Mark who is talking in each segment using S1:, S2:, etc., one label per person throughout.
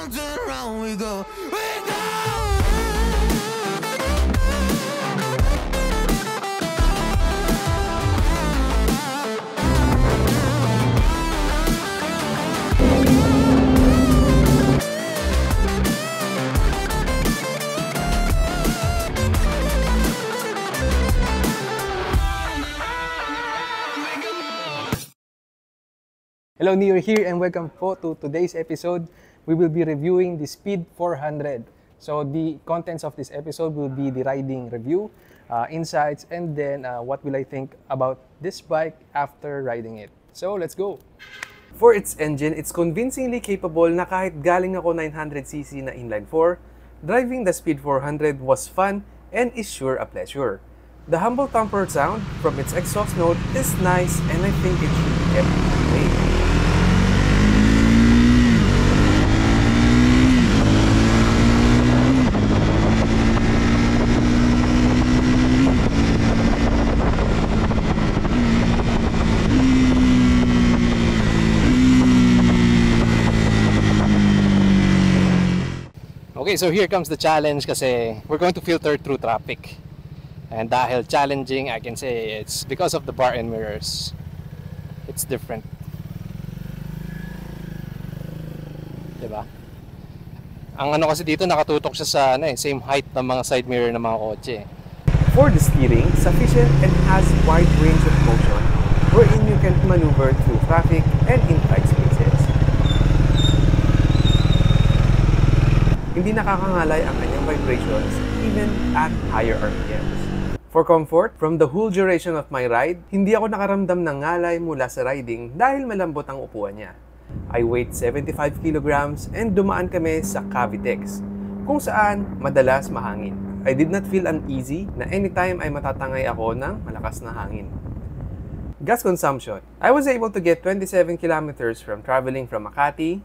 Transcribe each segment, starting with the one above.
S1: around, turn around, we go, we go.
S2: Hello, Neo here and welcome po to today's episode. We will be reviewing the Speed 400. So the contents of this episode will be the riding review, insights, and then what will I think about this bike after riding it. So let's go!
S3: For its engine, it's convincingly capable na kahit galing ako 900cc na inline 4, driving the Speed 400 was fun and is sure a pleasure. The humble thumper sound from its exhaust note is nice and I think it should be kept that way.
S2: Okay, so here comes the challenge kasi we're going to filter through traffic. And dahil challenging, I can say it's because of the bar and mirrors. It's different. Diba? Ang ano kasi dito, nakatutok siya sa same height ng mga side mirror ng mga kotse.
S3: For the steering, sufficient and has wide range of motion wherein you can maneuver through traffic and in tight spaces. Hindi nakakangalay ang kanyang vibrations even at higher RPMs. For comfort, from the whole duration of my ride, hindi ako nakaramdam ng ngalay mula sa riding dahil malambot ang upuan niya. I weighed 75 kilograms and dumaan kami sa Cavitex, kung saan madalas mahangin. I did not feel uneasy na anytime ay matatangay ako ng malakas na hangin. Gas consumption. I was able to get 27 kilometers from traveling from Makati,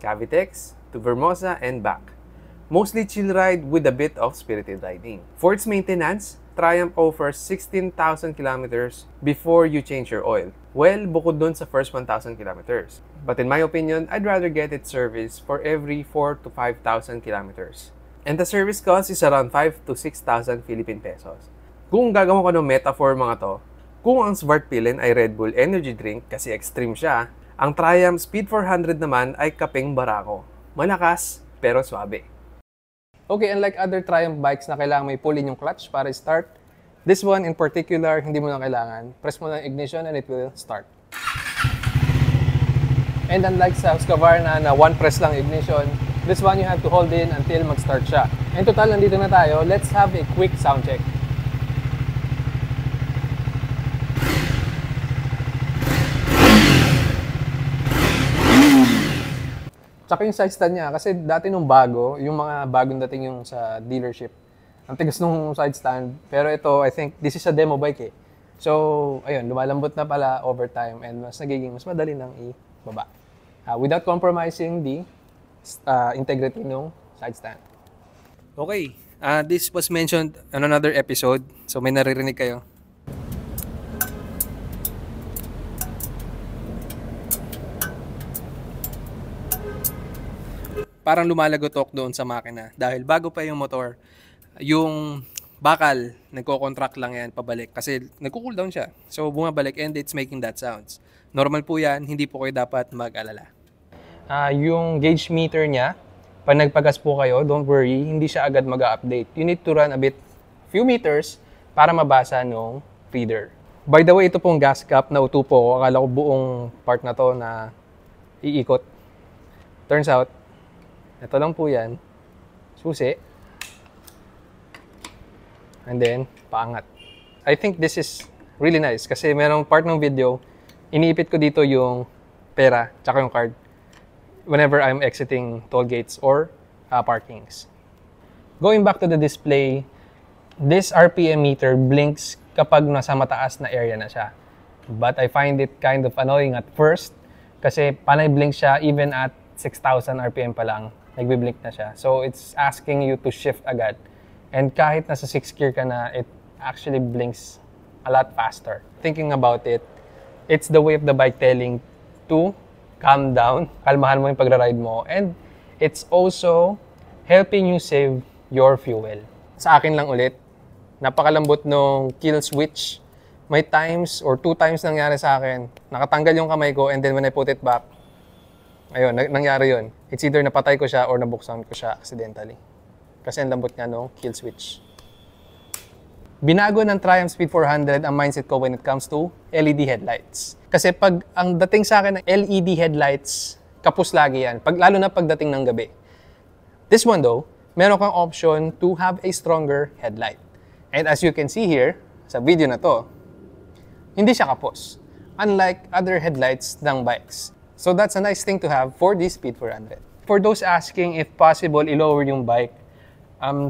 S3: Cavitex, to Vermosa and back. Mostly chill ride with a bit of spirited riding. For its maintenance, Triumph offers 16,000 kilometers before you change your oil. Well, bukod dun sa first 1,000 kilometers. But in my opinion, I'd rather get it serviced for every 4 to 5,000 kilometers. And the service cost is around 5 to 6,000 Philippine pesos. Kung gagawa ko ng metaphor mga to, kung ang Svartpilen ay Red Bull energy drink kasi extreme siya, ang Triumph Speed 400 naman ay kapeng barako. Malakas pero swabe.
S2: Okay, unlike other Triumph bikes na kailangan may pull in yung clutch para start, this one in particular, hindi mo na kailangan. Press mo ng ignition and it will start. And unlike sa Husqvarna na one press lang ignition, this one you have to hold in until mag-start siya. And total, nandito na tayo. Let's have a quick sound check. Tsaka yung side stand niya, kasi dati nung bago, yung mga bagong dating yung sa dealership, ang tigas nung side stand. Pero ito, I think, this is a demo bike eh. So, ayun, lumalambot na pala over time and mas madali nang ibaba. Without compromising the integrity ng side stand. Okay, this was mentioned on another episode, so may naririnig kayo. Parang lumalagotok doon sa makina dahil bago pa yung motor, yung bakal, nagko-contract lang yan pabalik kasi nagko-cool down siya. So bumabalik and it's making that sounds. Normal po yan, hindi po kayo dapat mag-alala. Yung gauge meter niya, pag nagpagas po kayo, don't worry, hindi siya agad mag-update. You need to run a few meters para mabasa nung reader. By the way, ito pong gas cap na utupo ko. Akala ko buong part na to na iikot. Turns out, ito lang po yan, susi, and then paangat. I think this is really nice kasi merong part ng video, iniipit ko dito yung pera tsaka yung card whenever I'm exiting toll gates or parkings. Going back to the display, this RPM meter blinks kapag nasa mataas na area na siya. But I find it kind of annoying at first kasi panay blink siya even at 6,000 RPM pa lang. Nagbi-blink na siya. So, it's asking you to shift agad. And kahit nasa 6th gear ka na, it actually blinks a lot faster. Thinking about it, it's the way of the bike telling to calm down, kalmahan mo yung pagra-ride mo, and it's also helping you save your fuel. Sa akin lang ulit, napakalambot nung kill switch. May times or 2 times nangyari sa akin, nakatanggal yung kamay ko and then when I put it back, ayun, nangyari yun. It's either napatay ko siya or nabuksan ko siya accidentally. Kasi ang lambot nga nung kill switch. Binago ng Triumph Speed 400 ang mindset ko when it comes to LED headlights. Kasi pag ang dating sa akin ng LED headlights, kapos lagi yan. Lalo na pagdating ng gabi. This one though, meron kang option to have a stronger headlight. And as you can see here, sa video na to, hindi siya kapos. Unlike other headlights ng bikes. So that's a nice thing to have for this Speed 400. For those asking if possible i-lower yung bike,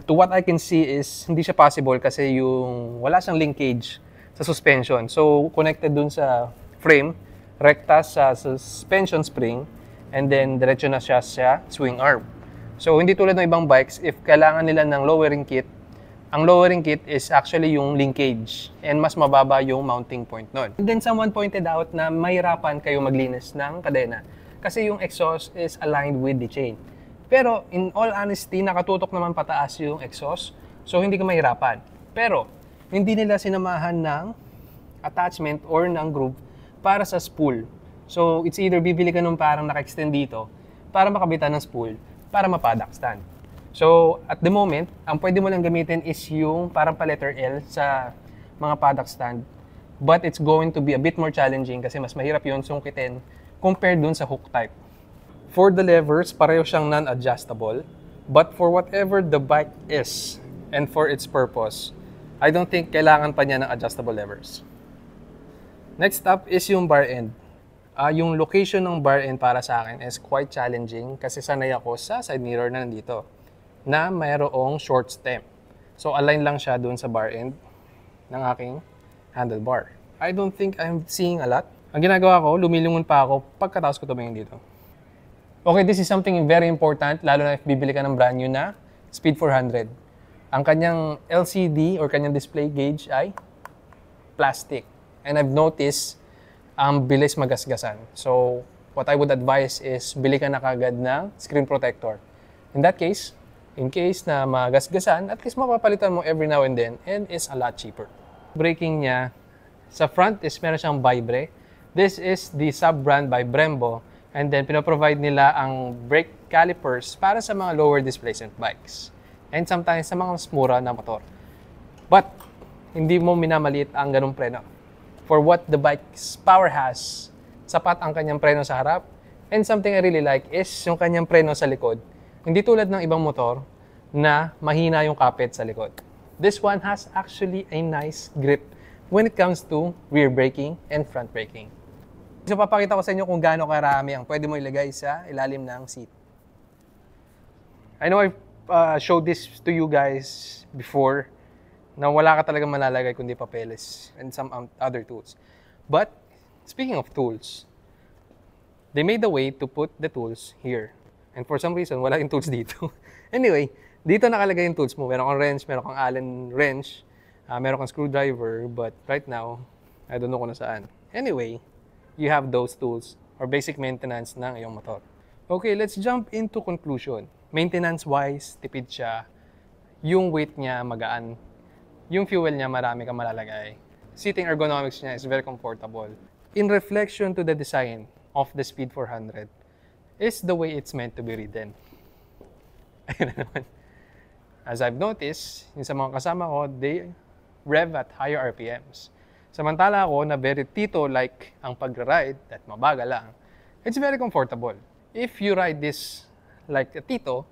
S2: to what I can see is hindi siya possible kasi yung wala siyang linkage sa suspension. So connected dun sa frame, rekta sa suspension spring, and then diretso na siya sa swing arm. So hindi tulad ng ibang bikes, if kailangan nila ng lowering kit, ang lowering kit is actually yung linkage and mas mababa yung mounting point nun. And then someone pointed out na mahirapan kayo maglinis ng kadena kasi yung exhaust is aligned with the chain. Pero in all honesty, nakatutok naman pataas yung exhaust, so hindi ka mahirapan. Pero hindi nila sinamahan ng attachment or ng groove para sa spool. So it's either bibili ka nung parang naka-extend dito para makabitan ng spool para mapadak stand. So at the moment, ang pwede mo lang gamitin is yung parang pa-letter L sa mga paddock stand. But it's going to be a bit more challenging kasi mas mahirap yun sungkitin compared dun sa hook type. For the levers, pareho siyang non-adjustable. But for whatever the bike is and for its purpose, I don't think kailangan pa niya ng adjustable levers. Next up is yung bar end. Yung location ng bar end para sa akin is quite challenging kasi sanay ako sa side mirror na nandito na mayroong short stem. So align lang siya dun sa bar end ng aking handlebar. I don't think I'm seeing a lot. Ang ginagawa ko, lumilingon pa ako pagkatapos ko tumingin dito. Okay, this is something very important, lalo na if bibili ka ng brand new na Speed 400. Ang kanyang LCD or kanyang display gauge ay plastic. And I've noticed, bilis magasgasan. So, what I would advise is bili ka na kagad ng screen protector. In that case, in case na magasgasan, at least mapapalitan mo every now and then and it's a lot cheaper. Braking niya, sa front is meron siyang Vibre. This is the sub-brand by Brembo. And then, pinaprovide nila ang brake calipers para sa mga lower displacement bikes. And sometimes, sa mga mas mura na motor. But, hindi mo minamaliit ang ganung preno. For what the bike's power has, sapat ang kanyang preno sa harap. And something I really like is yung kanyang preno sa likod. Hindi tulad ng ibang motor na mahina yung kapit sa likod. This one has actually a nice grip when it comes to rear braking and front braking. So, papakita ko sa inyo kung gaano karami ang pwede mo ilagay sa ilalim ng seat. I know I've showed this to you guys before na wala ka talagang malalagay kundi papeles and some other tools. But, speaking of tools, they made a way to put the tools here. And for some reason, wala yung tools dito. Anyway, dito nakalagay yung tools mo. Meron kang wrench, meron kang Allen wrench, meron kang screwdriver, but right now, I don't know kung nasaan. Anyway, you have those tools or basic maintenance ng iyong motor. Okay, let's jump into conclusion. Maintenance-wise, tipid siya. Yung weight niya magaan. Yung fuel niya marami kang malalagay. Seating ergonomics niya is very comfortable. In reflection to the design of the Speed 400 is the way it's meant to be ridden. Ayun na naman. As I've noticed, yung sa mga kasama ko, they rev at higher RPMs. Samantala ako na very tito-like ang pag-ride at mabagal lang, it's very comfortable. If you ride this like a tito,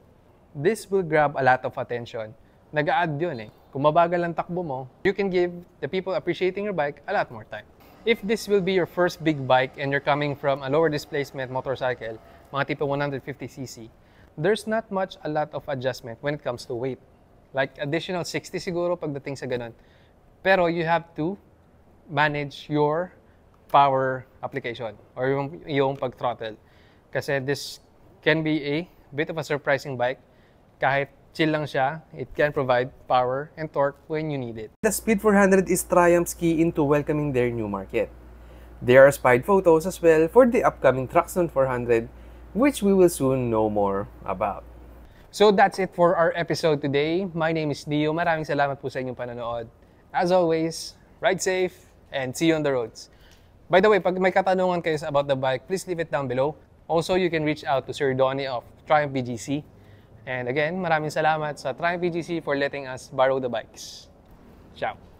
S2: this will grab a lot of attention. Nag-a-add yun eh. Kung mabagal ang takbo mo, you can give the people appreciating your bike a lot more time. If this will be your first big bike and you're coming from a lower displacement motorcycle, mga tipo 150cc, there's not much a lot of adjustment when it comes to weight. Like additional 60 siguro pagdating sa ganun. Pero you have to manage your power application or yung pag-throttle. Kasi this can be a bit of a surprising bike. Kahit chill lang siya, it can provide power and torque when you need it.
S3: The Speed 400 is Triumph's key into welcoming their new market. There are spied photos as well for the upcoming Traxxon 400 which we will soon know more about.
S2: So that's it for our episode today. My name is Dio. Maraming salamat po sa inyong panonood. As always, ride safe and see you on the roads. By the way, pag may katanungan kayo about the bike, please leave it down below. Also, you can reach out to Sir Donnie of Triumph BGC. And again, maraming salamat sa Triumph BGC for letting us borrow the bikes. Ciao!